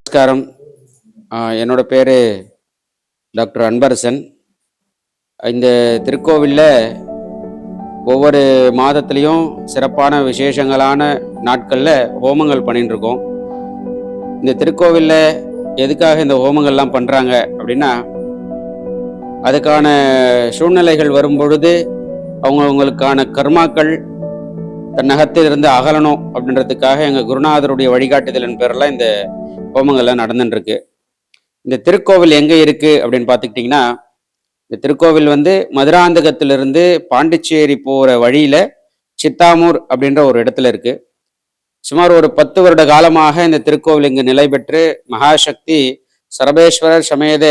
நமஸ்காரம். என்னோட பேர் டாக்டர் அன்பரசன். இந்த திருக்கோவிலில் ஒவ்வொரு மாதத்துலேயும் சிறப்பான விசேஷங்களான நாட்களில் ஹோமங்கள் பண்ணிட்டு இருக்கோம். இந்த திருக்கோவிலில் எதுக்காக இந்த ஹோமங்கள்லாம் பண்ணுறாங்க அப்படின்னா, அதுக்கான சூழ்நிலைகள் வரும் பொழுது அவங்களுக்கான கர்மாக்கள் தன்னகத்திலிருந்து அகலணும் அப்படின்றதுக்காக எங்கள் குருநாதருடைய வழிகாட்டுதலின் பேரெல்லாம் இந்த ஹோமங்கள்லாம் நடந்துட்டுருக்கு. இந்த திருக்கோவில் எங்கே இருக்குது அப்படின்னு பார்த்துக்கிட்டிங்கன்னா, இந்த திருக்கோவில் மதுராந்தகத்திலிருந்து பாண்டிச்சேரி போகிற வழியில் சித்தாமூர் அப்படின்ற ஒரு இடத்துல இருக்குது. சுமார் ஒரு 10 வருட காலமாக இந்த திருக்கோவில் இங்கு நிலை பெற்று மகாசக்தி சரபேஸ்வரர் சமேத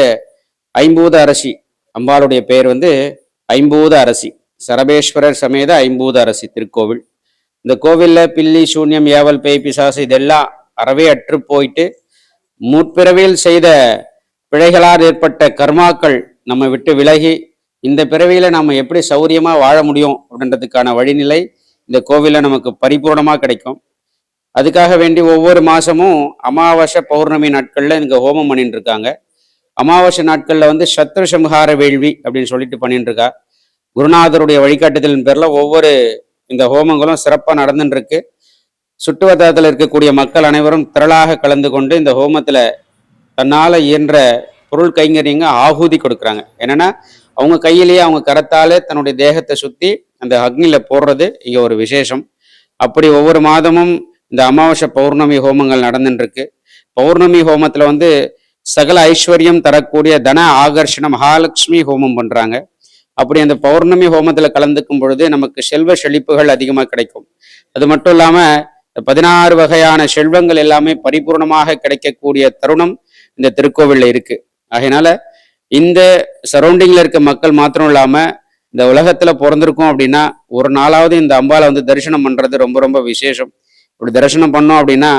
ஐம்பூத அரசி, அம்பாளுடைய பேர் ஐம்பூத அரசி, சரபேஸ்வரர் சமேத ஐம்பூத அரசி திருக்கோவில். இந்த கோவிலில் பில்லி, சூன்யம், ஏவல், பேய், பிசாசு இதெல்லாம் அறவே அற்று போயிட்டு முற்பிறவியில் செய்த பிழைகளால் ஏற்பட்ட கர்மாக்கள் நம்ம விட்டு விலகி இந்த பிறவியில நம்ம எப்படி சௌரியமா வாழ முடியும் அப்படின்றதுக்கான வழிநிலை இந்த கோவிலில் நமக்கு பரிபூர்ணமாக கிடைக்கும். அதுக்காக வேண்டி ஒவ்வொரு மாசமும் அமாவாசை பௌர்ணமி நாட்கள்ல இங்க ஹோமம் பண்ணிட்டு இருக்காங்க. அமாவாசை நாட்கள்ல சத்ரு சம்ஹார வேள்வி அப்படின்னு சொல்லிட்டு பண்ணிட்டு இருக்கா. குருநாதருடைய வழிகாட்டுதலின் பேர்ல ஒவ்வொரு இந்த ஹோமங்களும் சிறப்பாக நடந்துட்டு இருக்கு. சுற்றுவட்டாரத்தில் இருக்கக்கூடிய மக்கள் அனைவரும் திரளாக கலந்து கொண்டு இந்த ஹோமத்தில் தன்னால் இயன்ற பொருள் கைங்கரியங்க ஆகுதி கொடுக்குறாங்க. என்னன்னா அவங்க கையிலேயே அவங்க கரத்தாலே தன்னுடைய தேகத்தை சுற்றி அந்த அக்னியில் போடுறது இங்கே ஒரு விசேஷம். அப்படி ஒவ்வொரு மாதமும் இந்த அமாவாசை பௌர்ணமி ஹோமங்கள் நடந்துட்டு இருக்கு. பௌர்ணமி ஹோமத்தில் சகல ஐஸ்வர்யம் தரக்கூடிய தன ஆகர்ஷண மகாலட்சுமி ஹோமம் பண்ணுறாங்க. அப்படி அந்த பௌர்ணமி ஹோமத்தில் கலந்துக்கும் பொழுது நமக்கு செல்வ செழிப்புகள் அதிகமாக கிடைக்கும். அது மட்டும் இல்லாமல் 16 வகையான செல்வங்கள் எல்லாமே பரிபூர்ணமாக கிடைக்கக்கூடிய தருணம் இந்த திருக்கோவிலில் இருக்கு. அதனால இந்த சரௌண்டிங்ல இருக்க மக்கள் மாத்திரம் இல்லாம இந்த உலகத்துல பிறந்திருக்கோம் அப்படின்னா ஒரு நாளாவது இந்த அம்பாலை தரிசனம் பண்றது ரொம்ப ரொம்ப விசேஷம். இப்படி தரிசனம் பண்ணோம் அப்படின்னா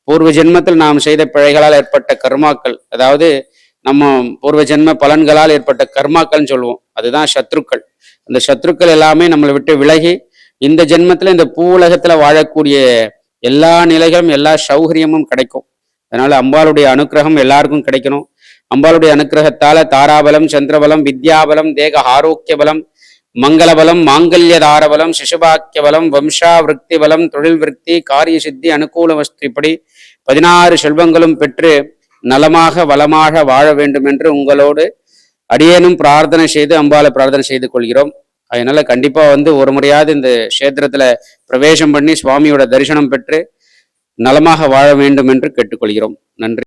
பூர்வ ஜென்மத்தில் நாம் செய்த பிழைகளால் ஏற்பட்ட கர்மாக்கள், அதாவது நம்ம பூர்வ ஜென்ம பலன்களால் ஏற்பட்ட கர்மாக்கள்னு சொல்லுவோம், அதுதான் சத்ருக்கள். அந்த சத்ருக்கள் எல்லாமே நம்மளை விட்டு விலகி இந்த ஜென்மத்துல இந்த பூ உலகத்துல வாழக்கூடிய எல்லா நிலைகளும் எல்லா சௌகரியமும் கிடைக்கும். அதனால அம்பாளுடைய அனுக்கிரகம் எல்லாருக்கும் கிடைக்கணும். அம்பாளுடைய அனுக்கிரகத்தால தாராபலம், சந்திரபலம், வித்யாபலம், தேக ஆரோக்கிய பலம், மங்களபலம், மாங்கல்ய தாரபலம், சிசுபாக்கிய பலம், வம்சா விருத்தி பலம், தொழில் விருத்தி, காரிய சித்தி, அனுகூல வஸ்து, இப்படி 16 செல்வங்களும் பெற்று நலமாக வளமாக வாழ வேண்டும் என்று உங்களோடு அடியேனும் பிரார்த்தனை செய்து அம்பாளை பிரார்த்தனை செய்து கொள்கிறோம். அதனால கண்டிப்பா ஒரு முறையாவது இந்த கஷேத்திரத்துல பிரவேசம் பண்ணி சுவாமியோட தரிசனம் பெற்று நலமாக வாழ வேண்டும் என்று கேட்டுக்கொள்கிறோம். நன்றி.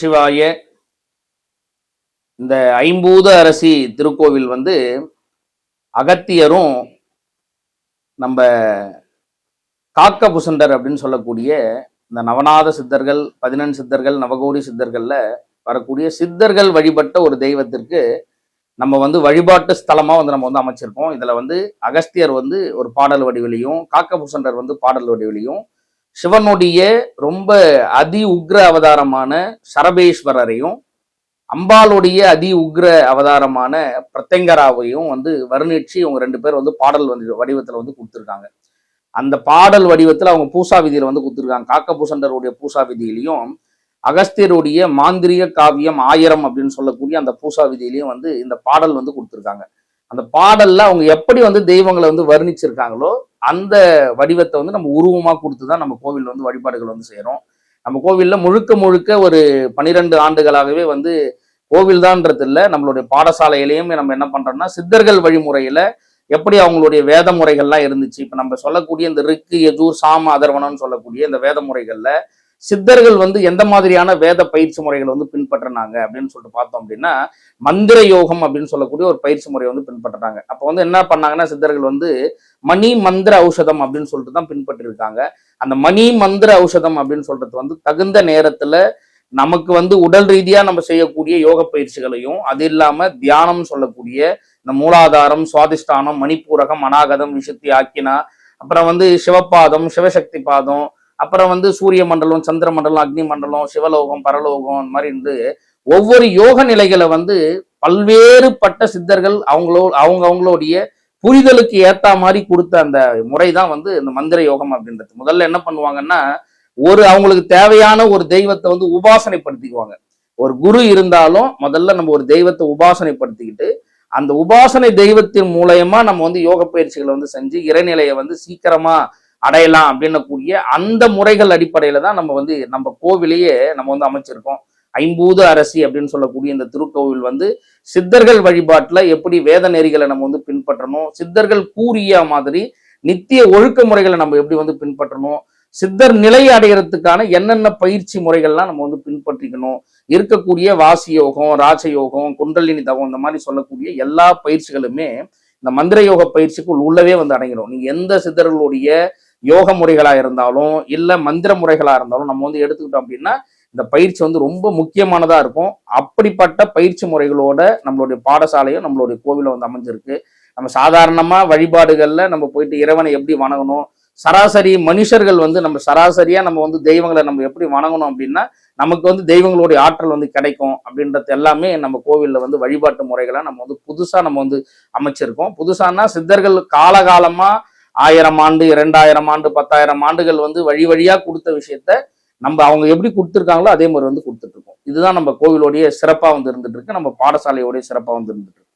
சிவாய. இந்த ஐம்பூத அரசி திருக்கோவில் அகத்தியரும் நம்ம காக்க புசண்டர் அப்படின்னு சொல்லக்கூடிய இந்த நவநாத சித்தர்கள், 11 சித்தர்கள், நவகோடி சித்தர்கள்ல வரக்கூடிய சித்தர்கள் வழிபட்ட ஒரு தெய்வத்திற்கு நம்ம வழிபாட்டு ஸ்தலமா நம்ம அமைச்சிருக்கோம். இதுல அகஸ்தியர் ஒரு பாடல் வடிவிலையும், காக்க புசண்டர் பாடல் வடிவிலையும், சிவனுடைய ரொம்ப அதி உக்ர அவதாரமான சரபேஸ்வரரையும், அம்பாளுடைய அதி உக்ர அவதாரமான பிரத்யங்கராவையும் வர்ணிச்சு இவங்க 2 பேர் பாடல் வடிவத்துல கொடுத்துருக்காங்க. அந்த பாடல் வடிவத்துல அவங்க பூசா விதியில கொடுத்துருக்காங்க. காக்க பூசண்டருடைய பூசா விதியிலையும், அகஸ்தியருடைய மாந்திரிக காவியம் 1000 அப்படின்னு சொல்லக்கூடிய அந்த பூசா விதியிலையும் இந்த பாடல் கொடுத்துருக்காங்க. அந்த பாடல்ல அவங்க எப்படி தெய்வங்களை வர்ணிச்சிருக்காங்களோ அந்த வடிவத்தை நம்ம உருவமா கொடுத்துதான் நம்ம கோவில் வழிபாடுகள் செய்யறோம். நம்ம கோவில்ல முழுக்க முழுக்க ஒரு 12 ஆண்டுகளாகவே கோவில் தான்ன்றது இல்லை, நம்மளுடைய பாடசாலையிலையும் நம்ம என்ன பண்றோம்னா சித்தர்கள் வழிமுறையில எப்படி அவங்களுடைய வேத முறைகள்லாம் இருந்துச்சு. இப்ப நம்ம சொல்லக்கூடிய இந்த ரிக்கு, யஜூர், சாம, அதர்வனம்னு சொல்லக்கூடிய இந்த வேத முறைகள்ல சித்தர்கள் வந்து எந்த மாதிரியான வேத பயிற்சி முறைகளை வந்து பின்பற்றினாங்க அப்படின்னு சொல்லிட்டு பார்த்தோம் அப்படின்னா, மந்திர யோகம் அப்படின்னு சொல்லக்கூடிய ஒரு பயிற்சி முறையை வந்து பின்பற்றுறாங்க. அப்போ வந்து என்ன பண்ணாங்கன்னா சித்தர்கள் வந்து மணி மந்திர ஔஷதம் அப்படின்னு சொல்லிட்டு தான் பின்பற்றி இருக்காங்க. அந்த மணி மந்திர ஔஷதம் அப்படின்னு சொல்றது வந்து தகுந்த நேரத்துல நமக்கு வந்து உடல் ரீதியா நம்ம செய்யக்கூடிய யோக பயிற்சிகளையும், அது இல்லாம தியானம் சொல்லக்கூடிய இந்த மூலாதாரம், சுவாதிஷ்டானம், மணிப்பூரகம், அநாகதம், விசுத்தி, ஆக்கினா, அப்புறம் வந்து சிவபாதம், சிவசக்தி பாதம், அப்புறம் வந்து சூரிய மண்டலம், சந்திர மண்டலம், அக்னி மண்டலம், சிவலோகம், பரலோகம், அந்த மாதிரி இருந்து ஒவ்வொரு யோக நிலைகளை வந்து பல்வேறுபட்ட சித்தர்கள் அவங்களுடைய புரிதலுக்கு ஏத்த மாதிரி கொடுத்த அந்த முறைதான் வந்து இந்த மந்திர யோகம் அப்படின்றது. முதல்ல என்ன பண்ணுவாங்கன்னா, அவங்களுக்கு தேவையான ஒரு தெய்வத்தை வந்து உபாசனைப்படுத்திக்குவாங்க. ஒரு குரு இருந்தாலும் முதல்ல நம்ம ஒரு தெய்வத்தை உபாசனைப்படுத்திக்கிட்டு, அந்த உபாசனை தெய்வத்தின் மூலயமா நம்ம வந்து யோக பயிற்சிகளை வந்து செஞ்சு இறைநிலையை வந்து சீக்கிரமா அடையலாம் அப்படின்னக்கூடிய அந்த முறைகள் அடிப்படையில தான் நம்ம கோவிலையே நம்ம வந்து அமைச்சிருக்கோம். ஐம்பூத அரசி அப்படின்னு சொல்லக்கூடிய இந்த திருக்கோவில் வந்து சித்தர்கள் வழிபாட்டுல எப்படி வேத நெறிகளை நம்ம வந்து பின்பற்றணும், சித்தர்கள் கூறிய மாதிரி நித்திய ஒழுக்க முறைகளை நம்ம எப்படி வந்து பின்பற்றணும், சித்தர் நிலை அடைகிறதுக்கான என்னென்ன பயிற்சி முறைகள்லாம் நம்ம வந்து பின்பற்றிக்கணும், இருக்கக்கூடிய வாசி யோகம், ராஜயோகம், குண்டலினி தவம், இந்த மாதிரி சொல்லக்கூடிய எல்லா பயிற்சிகளுமே இந்த மந்திர யோக பயிற்சிக்குள் உள்ளவே வந்து அடங்கிடும். நீங்க எந்த சித்தர்களுடைய யோக முறைகளா இருந்தாலும் இல்ல மந்திர முறைகளா இருந்தாலும் நம்ம வந்து எடுத்துக்கிட்டோம் அப்படின்னா இந்த பயிற்சி வந்து ரொம்ப முக்கியமானதா இருக்கும். அப்படிப்பட்ட பயிற்சி முறைகளோட நம்மளுடைய பாடசாலையும் நம்மளுடைய கோவிலும் வந்து அமைஞ்சிருக்கு. நம்ம சாதாரணமா வழிபாடுகள்ல நம்ம போயிட்டு இறைவனை எப்படி வணங்கணும், சராசரி மனுஷர்கள் வந்து நம்ம சராசரியா நம்ம வந்து தெய்வங்களை நம்ம எப்படி வணங்கணும் அப்படின்னா நமக்கு வந்து தெய்வங்களுடைய ஆற்றல் வந்து கிடைக்கும் அப்படின்றது எல்லாமே நம்ம கோவில்ல வந்து வழிபாட்டு முறைகளை நம்ம வந்து புதுசா நம்ம வந்து அமைச்சிருக்கோம். புதுசானா சித்தர்கள் காலகாலமா 1000 ஆண்டு, 2000 ஆண்டு, 10,000 ஆண்டுகள் வந்து வழி வழியா கொடுத்த விஷயத்த நம்ம அவங்க எப்படி கொடுத்துருக்காங்களோ அதே மாதிரி வந்து கொடுத்துட்டு இருக்கோம். இதுதான் நம்ம கோவிலோடைய சிறப்பா வந்து இருந்துட்டு இருக்கு, நம்ம பாடசாலையோடைய சிறப்பா வந்து இருந்துட்டு இருக்கு.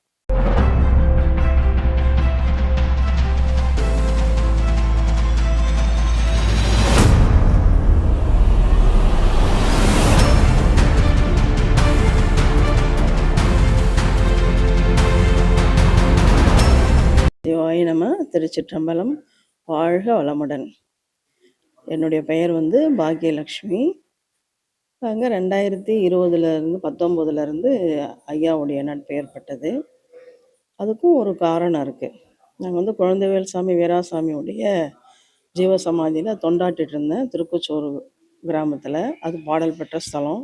சிவாய நம. திருச்சிற்றம்பலம். வாழ்க வளமுடன். என்னுடைய பெயர் வந்து பாக்கியலக்ஷ்மி. அங்கே 2020 19 ஐயாவுடைய நட்பு ஏற்பட்டது. அதுக்கும் ஒரு காரணம் இருக்குது. நாங்கள் வந்து குழந்தைவேல் சாமி வீராசாமியுடைய ஜீவசமாதியில் தொண்டாட்டிட்டு இருந்தேன், திருக்குச்சூர் கிராமத்தில். அது பாடல் பெற்ற ஸ்தலம்,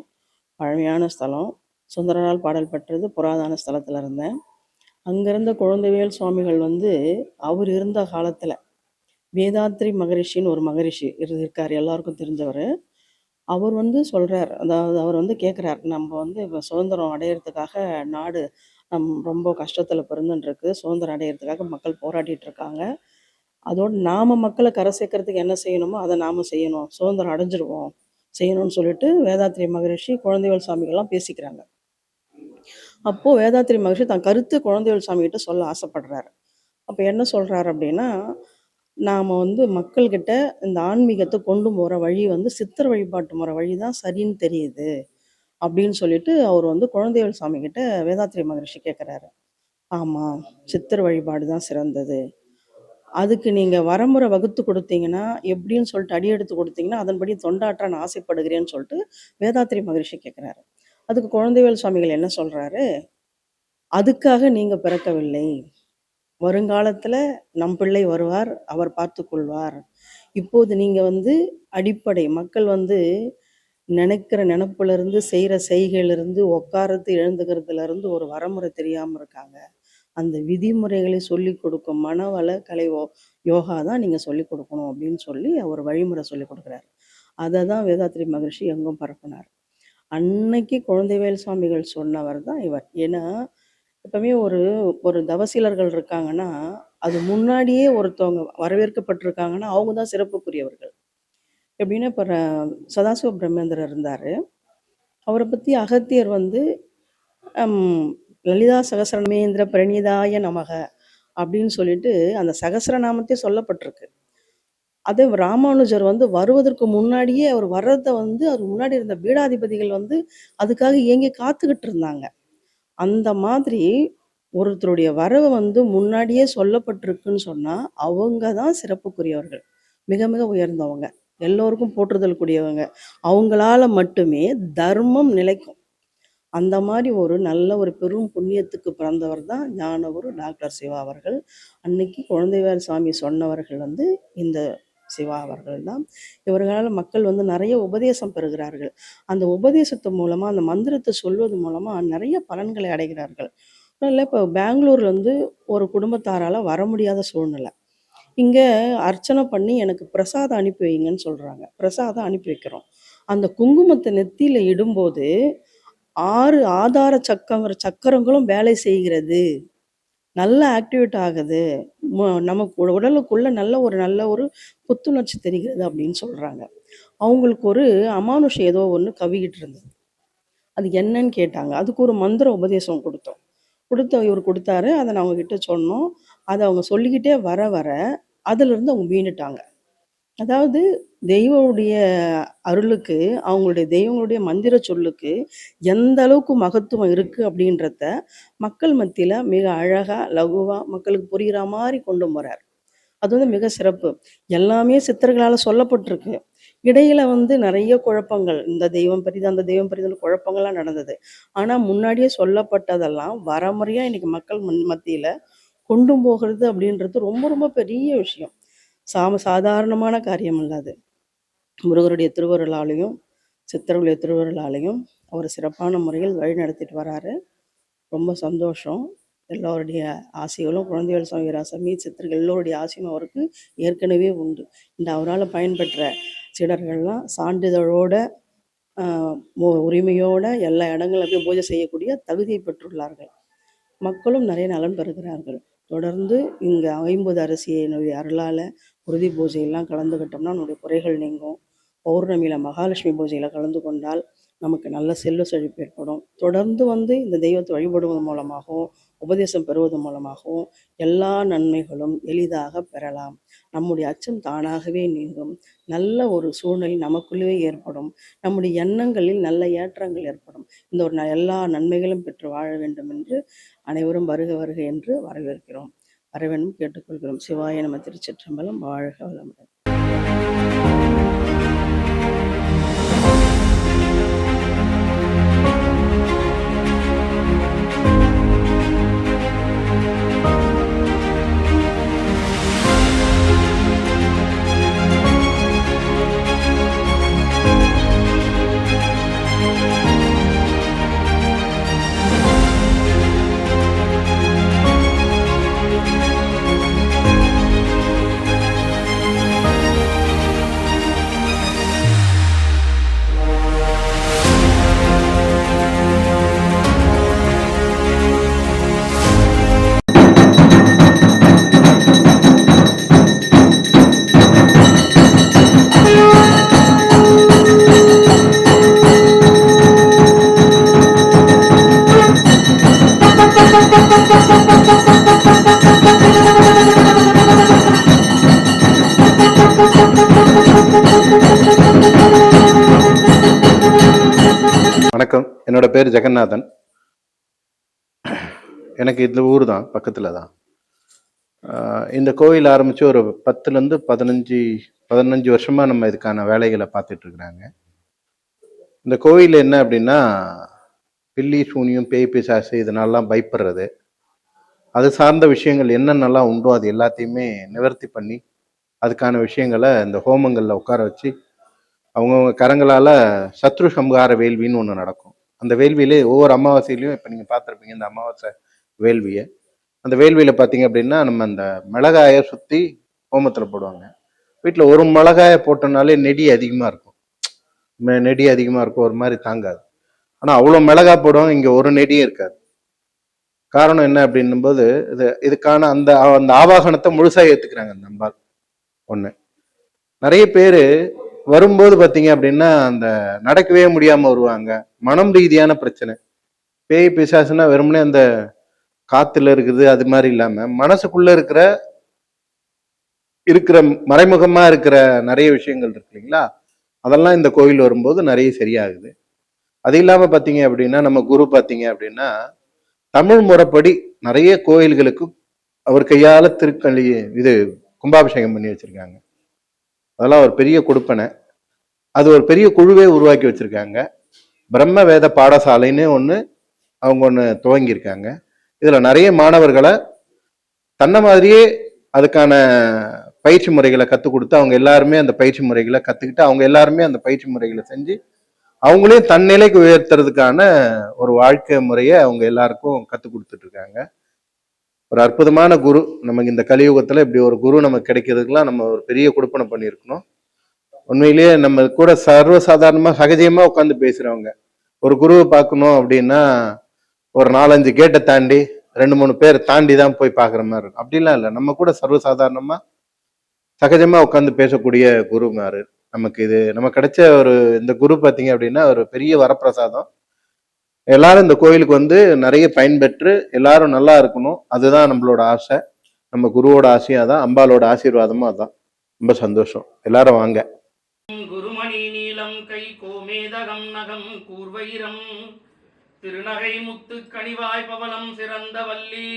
பழமையான ஸ்தலம். சுந்தரனால் பாடல் பெற்றது புராதன ஸ்தலத்தில் இருந்தேன். அங்கிருந்த குழந்தைவேல் சுவாமிகள் வந்து அவர் இருந்த காலத்தில் வேதாத்ரி மகரிஷின்னு ஒரு மகரிஷி இருக்கார், எல்லாருக்கும் தெரிஞ்சவர். அவர் வந்து சொல்கிறார், அதாவது அவர் வந்து கேட்குறார், நம்ம வந்து இப்போ சுதந்திரம் அடையிறதுக்காக நாடு ரொம்ப கஷ்டத்தில் பிறந்துட்டுருக்கு, சுதந்திரம் அடையிறதுக்காக மக்கள் போராடிட்டு இருக்காங்க. அதோடு நாம் மக்களை கரை சேர்க்கறதுக்கு என்ன செய்யணுமோ அதை நாம் செய்யணும், சுதந்திரம் அடைஞ்சிருவோம் செய்யணும்னு சொல்லிட்டு வேதாத்ரி மகரிஷி குழந்தைவேல் சாமிகள்லாம் பேசிக்கிறாங்க. அப்போது வேதாத்ரி மகரிஷி தன் கருத்து குழந்தைவேல் சாமிகிட்ட சொல்ல ஆசைப்படுறாரு. அப்போ என்ன சொல்கிறார் அப்படின்னா, நாம் வந்து மக்கள்கிட்ட இந்த ஆன்மீகத்தை கொண்டு போகிற வழி வந்து சித்தர் வழிபாட்டு முறை வழி தான் சரின்னு தெரியுது அப்படின்னு சொல்லிட்டு அவர் வந்து குழந்தைவேல் சாமிகிட்ட வேதாத்ரி மகரிஷி கேட்குறாரு. ஆமாம், சித்தர் வழிபாடு தான் சிறந்தது, அதுக்கு நீங்கள் வரமுறை வகுத்து கொடுத்தீங்கன்னா, எப்படின்னு சொல்லிட்டு அடி எடுத்து கொடுத்தீங்கன்னா அதன்படி தொண்டாற்ற நான் ஆசைப்படுகிறேன்னு சொல்லிட்டு வேதாத்ரி மகரிஷி கேட்குறாரு. அதுக்கு குழந்தைவேல் சுவாமிகள் என்ன சொல்கிறாரு, அதுக்காக நீங்கள் பிறக்கவில்லை, வருங்காலத்தில் நம் பிள்ளை வருவார், அவர் பார்த்து கொள்வார். இப்போது நீங்கள் வந்து அடிப்படை மக்கள் வந்து நினைக்கிற நினப்புலேருந்து செய்கிற செய்கையிலிருந்து உட்காரத்து எழுந்துக்கிறதுலேருந்து ஒரு வரமுறை தெரியாமல் இருக்காங்க. அந்த விதிமுறைகளை சொல்லி கொடுக்கும் மனவள கலை யோகா தான் நீங்கள் சொல்லி கொடுக்கணும் அப்படின்னு சொல்லி அவர் வழிமுறை சொல்லி கொடுக்குறாரு. அதை தான் வேதாத்ரி மகரிஷி எங்கும் பரப்புனார். அன்னைக்கு குழந்தைவேல் சுவாமிகள் சொன்னவர் தான் இவர். ஏன்னா எப்பவுமே ஒரு தவசீலர்கள் இருக்காங்கன்னா அது முன்னாடியே ஒருத்தவங்க வரவேற்கப்பட்டிருக்காங்கன்னா அவங்க தான் சிறப்புக்குரியவர்கள். எப்படின்னா இப்போ சதாசிவ பிரம்மேந்திரர் இருந்தார், அவரை பற்றி அகத்தியர் வந்து லலிதா சகசரமேந்திர பிரணிதாய நமக அப்படின்னு சொல்லிட்டு அந்த சகசரநாமத்தே சொல்லப்பட்டிருக்கு. அதே ராமானுஜர் வந்து வருவதற்கு முன்னாடியே அவர் வர்றதை வந்து அவர் முன்னாடி இருந்த பீடாதிபதிகள் வந்து அதுக்காக ஏங்கி காத்துக்கிட்டு இருந்தாங்க. அந்த மாதிரி ஒருத்தருடைய வரவு வந்து முன்னாடியே சொல்லப்பட்டிருக்குன்னு சொன்னால் அவங்க தான் சிறப்புக்குரியவர்கள், மிக மிக உயர்ந்தவங்க. எல்லோருக்கும் போற்றுதல் கூடியவங்க. அவங்களால மட்டுமே தர்மம் நிலைக்கும். அந்த மாதிரி ஒரு நல்ல ஒரு பெரும் புண்ணியத்துக்கு பிறந்தவர் தான் ஞானகுரு டாக்டர் சிவா அவர்கள். அன்னைக்கு குழந்தைவேல் சாமி சொன்னவர்கள் வந்து இந்த சிவா அவர்கள் தான். இவர்களால் மக்கள் வந்து நிறைய உபதேசம் பெறுகிறார்கள். அந்த உபதேசத்து மூலமா, அந்த மந்திரத்தை சொல்வது மூலமா நிறைய பலன்களை அடைகிறார்கள். இல்லை, இப்போ பெங்களூர்ல வந்து ஒரு குடும்பத்தாரால வர முடியாத சூழ்நிலை. இங்க அர்ச்சனை பண்ணி எனக்கு பிரசாதம் அனுப்பி வைங்கன்னு சொல்றாங்க. பிரசாதம் அனுப்பி வைக்கிறோம். அந்த குங்குமத்தை நெத்தியில இடும்போது 6 ஆதார சக்கரங்களும் வேலை செய்கிறது. நல்லா ஆக்டிவேட் ஆகுது. நமக்கு உடலுக்குள்ள நல்ல ஒரு புத்துணர்ச்சி தெரிகிறது அப்படின்னு சொல்றாங்க. அவங்களுக்கு ஒரு அமானுஷம் ஏதோ ஒன்று கவிக்கிட்டு இருந்தது. அது என்னன்னு கேட்டாங்க. அதுக்கு ஒரு மந்திர உபதேசம் கொடுத்தோம். இவர் கொடுத்தாரு. அதை நான் அவங்க கிட்ட சொன்னோம். அதை அவங்க சொல்லிக்கிட்டே வர வர அதிலிருந்து அவங்க மீண்டுட்டாங்க. அதாவது தெய்வனுடைய அருளுக்கு, அவங்களுடைய தெய்வங்களுடைய மந்திர சொல்லுக்கு எந்த அளவுக்கு மகத்துவம் இருக்கு அப்படின்றத மக்கள் மத்தியில மிக அழகா, லகுவா, மக்களுக்கு புரிகிற மாதிரி கொண்டு போறார். அது வந்து மிக சிறப்பு. எல்லாமே சித்தர்களால சொல்லப்பட்டிருக்கு. இடையில வந்து நிறைய குழப்பங்கள், இந்த தெய்வம் பெரிது, அந்த தெய்வம் பெரிதுன்னு குழப்பங்கள்லாம் நடந்தது. ஆனா முன்னாடியே சொல்லப்பட்டதெல்லாம் வரமுறையா இன்னைக்கு மக்கள் மத்தியில கொண்டு போகிறது அப்படின்றது ரொம்ப ரொம்ப பெரிய விஷயம். சாதாரணமான காரியம் இல்ல அது. முருகருடைய திருவருளாலையும் சித்தர்களுடைய திருவருளாலையும் அவர் சிறப்பான முறையில் வழி நடத்திட்டு வராரு. ரொம்ப சந்தோஷம். எல்லோருடைய ஆசைகளும் குழந்தைகள் சுவாமி வீராசாமி சித்தர்கள் எல்லோருடைய ஆசையும் அவருக்கு ஏற்கனவே உண்டு. இந்த அவரால் பயன்பெற்ற சீடர்கள்லாம் சான்றிதழோட உரிமையோட எல்லா இடங்களிலும் போய் பூஜை செய்யக்கூடிய தகுதியை பெற்றுள்ளார்கள். மக்களும் நிறைய நலன் பெறுகிறார்கள். தொடர்ந்து இங்கே 50 அரசியனுடைய அருளால் உறுதி பூஜையெல்லாம் கலந்துக்கிட்டோம்னா நம்முடைய குறைகள் நீங்கும். பௌர்ணமியில் மகாலட்சுமி பூஜையில் கலந்து கொண்டால் நமக்கு நல்ல செல்வ செழிப்பு ஏற்படும். தொடர்ந்து வந்து இந்த தெய்வத்தை வழிபடுவது மூலமாகவும் உபதேசம் பெறுவது மூலமாகவும் எல்லா நன்மைகளும் எளிதாக பெறலாம். நம்முடைய அச்சம் தானாகவே நீங்கும். நல்ல ஒரு சூழ்நிலை நமக்குள்ளே ஏற்படும். நம்முடைய எண்ணங்களில் நல்ல ஏற்றங்கள் ஏற்படும். இந்த ஒரு எல்லா நன்மைகளும் பெற்று வாழ வேண்டும் என்று அனைவரும் வருக வருக என்று வரவேற்கிறோம். வரவேண்டும் கேட்டுக்கொள்கிறோம். சிவாய நம. திருச்சிற்றம்பலம். வாழ்க வளமுடன். வணக்கம். என்னோட பேர் ஜெகநாதன். எனக்கு இந்த ஊர் தான், பக்கத்துல தான். இந்த கோயில் ஆரம்பிச்சு ஒரு 10லேருந்து 15 வருஷமா நம்ம இதுக்கான வேலைகளை பார்த்துட்டு இருக்கிறாங்க. இந்த கோயில் என்ன அப்படின்னா, பில்லி சூனியம் பேய் பிசாசு இதனாலாம் பயப்படுறது, அது சார்ந்த விஷயங்கள் என்னென்னலாம் உண்டோ அது எல்லாத்தையுமே நிவர்த்தி பண்ணி அதுக்கான விஷயங்களை இந்த ஹோமங்களில் உட்கார வச்சு அவங்கவுங்க கரங்களால சத்ரு சம்ஹார வேள்வின்னு ஒன்று நடக்கும். அந்த வேள்வியிலே ஒவ்வொரு அமாவாசையிலையும் இப்போ நீங்கள் பார்த்துருப்பீங்க இந்த அமாவாசை வேள்வியை. அந்த வேள்வியில் பார்த்தீங்க அப்படின்னா நம்ம அந்த மிளகாயை சுற்றி ஹோமத்தில் போடுவாங்க. வீட்டில் ஒரு மிளகாயை போட்டோம்னாலே நெடி அதிகமாக இருக்கும். நெடி அதிகமாக இருக்கும், ஒரு மாதிரி தாங்காது. ஆனால் அவ்வளோ மிளகாய் போடுவாங்க, இங்கே ஒரு நெடியும் இருக்காது. காரணம் என்ன அப்படின்னும்போது இதுக்கான அந்த ஆவாகனத்தை முழுசாக ஏற்றுக்கிறாங்க அந்த அம்பாள். ஒன்று, நிறைய பேர் வரும்போது பார்த்தீங்க அப்படின்னா அந்த நடக்கவே முடியாம வருவாங்க. மனம் ரீதியான பிரச்சனை. பேய் பிசாசுன்னா வெறுமனே அந்த காத்துல இருக்குது அது மாதிரி இல்லாம மனசுக்குள்ள இருக்கிற மறைமுகமா இருக்கிற நிறைய விஷயங்கள் இருக்கு இல்லைங்களா, அதெல்லாம் இந்த கோயில் வரும்போது நிறைய சரியாகுது. அது இல்லாம பார்த்தீங்க அப்படின்னா நம்ம குரு பார்த்தீங்க அப்படின்னா தமிழ் முறைப்படி நிறைய கோயில்களுக்கு அவர் கையால திருக்களி கும்பாபிஷேகம் பண்ணி வச்சிருக்காங்க. அதெல்லாம் ஒரு பெரிய கொடுப்பனை. அது ஒரு பெரிய குழுவே உருவாக்கி வச்சிருக்காங்க. பிரம்ம வேத பாடசாலைன்னு அவங்க ஒன்று துவங்கியிருக்காங்க. இதுல நிறைய மாணவர்களை தன்னை மாதிரியே அதுக்கான பயிற்சி முறைகளை கற்றுக் கொடுத்து அவங்க எல்லாருமே அந்த பயிற்சி முறைகளை கற்றுக்கிட்டு அவங்க எல்லாருமே அந்த பயிற்சி முறைகளை செஞ்சு அவங்களையும் தன்னிலைக்கு உயர்த்துறதுக்கான ஒரு வாழ்க்கை முறையை அவங்க எல்லாருக்கும் கற்றுக் கொடுத்துட்டு இருக்காங்க. ஒரு அற்புதமான குரு. நமக்கு இந்த கலியுகத்துல இப்படி ஒரு குரு நமக்கு கிடைக்கிறதுக்கெல்லாம் நம்ம ஒரு பெரிய கொடுப்பனை பண்ணியிருக்கணும். உண்மையிலேயே நம்ம கூட சர்வசாதாரணமா சகஜமா உட்காந்து பேசுறவங்க. ஒரு குருவை பார்க்கணும் அப்படின்னா ஒரு 4-5 கேட்டை தாண்டி 2-3 பேர் தாண்டி தான் போய் பார்க்குற மாதிரி இருக்கும். அப்படிலாம் இல்லை, நம்ம கூட சர்வசாதாரணமா சகஜமா உட்காந்து பேசக்கூடிய குரு மாறு நமக்கு. இது நமக்கு கிடைச்ச இந்த குரு பார்த்தீங்க அப்படின்னா ஒரு பெரிய வரப்பிரசாதம். எல்லாரும் இந்த கோயிலுக்கு நிறைய பயன்பெற்று எல்லாரும் நல்லா இருக்கணும், அதுதான் நம்மளோட ஆசை. நம்ம குருவோட ஆசையும் அதான், அம்பாலோட ஆசீர்வாதமும் அதான். ரொம்ப சந்தோஷம், எல்லாரும் வாங்க. குருமணி நீலம் கை கோமேதகம் நகம் கூர்வைரம் திருநகை முத்து கனிவாய் பவளம் சிறந்த வள்ளி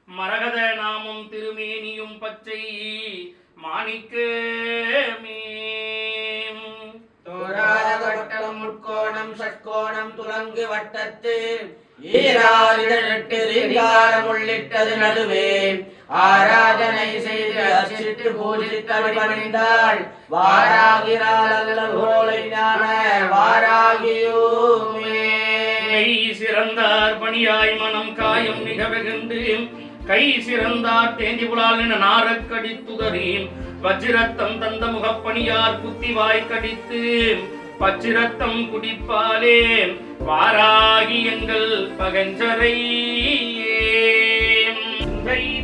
மரகத நாமம் திருமேனியும் பச்சை மாணிக்கமே தோராத வட்டம் முட்கோணம் ஷட்கோணம் துலங்கு வட்டத்து ஈராரிடட்டு ரீங்காரம் உள்ளிட்டது நடுவே ஆராதனை செய்து அர்ச்சித்து பூஜித்தவள் பணிந்தாள் வாராகிறாள் அல்லோலை ஞான வாராகியுமே. கை சிறந்தார் பணியாய் மனம் காயம் மிக வெகுண்டு கை சிறந்தார் தேந்தி புலால் என நாரக்கடித்துதறி வஜ்ரத்தம் தந்த முகப்பணியார் குத்தி வாய் கடித்து பச்சிரத்தம் குடிப்பாலே வாராகி எங்கள் பகஞ்சரை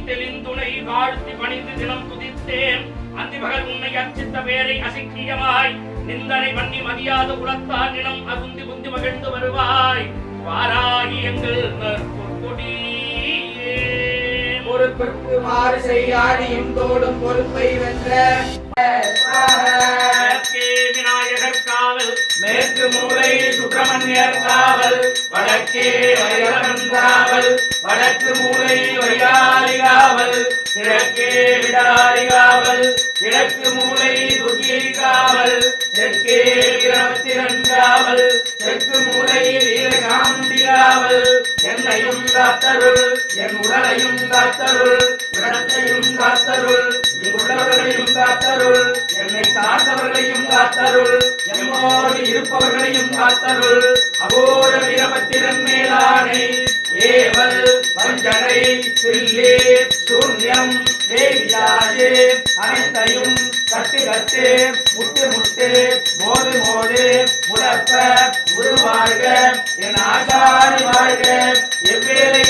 தெளிந்துணை வாழ்த்தி பணிந்து தினம் துதித்தேன் அந்தி பகல் உன்னை அர்ச்சித்த பேரை அசிக்கியமாய் நிந்தனை பண்ணி மதியாத உலத்தார் நிலம் அருந்தி புந்தி மகிழ்ந்து வருவாய் வாராகி எங்கள் பொற்கொடி பொறுப்பிற்கு மாறு செய்யாடியும் தோடும் பொறுப்பை வென்ற விநாயகர் காவல் மேற்கு மூலை சுப்பிரமணியர் காவல் வடக்கே வைரவன் காவல் வடக்கு மூலை வையாரி காவல் கிழக்கே விடாரி காவல் கிழக்கு மூலை துர்கை காவல் தெற்கே வீரபத்திரன் காவல் தெற்கு மூலை வீரகாந்தி காவல் என்னையும் காத்தருள் என் உடலையும் காத்தருள் இடத்தையும் காத்தருள் உள்ளவர்களையும் காத்தருள் என்னை சார்ந்தவர்களையும் காத்தருள் எம்மோடு இருப்பவர்களையும் காத்தருள் அகோர வீரபத்திரன் மேலானை ஏவல் வஞ்சனை சில்லி சூன்யம் வேவியாதே அனைத்தையும் கட்டு கட்டு முட்டு முட்டு மோது மோது முடப்ப உருவாழ்க என் ஆசாரி வாழ்க எவ்வேளை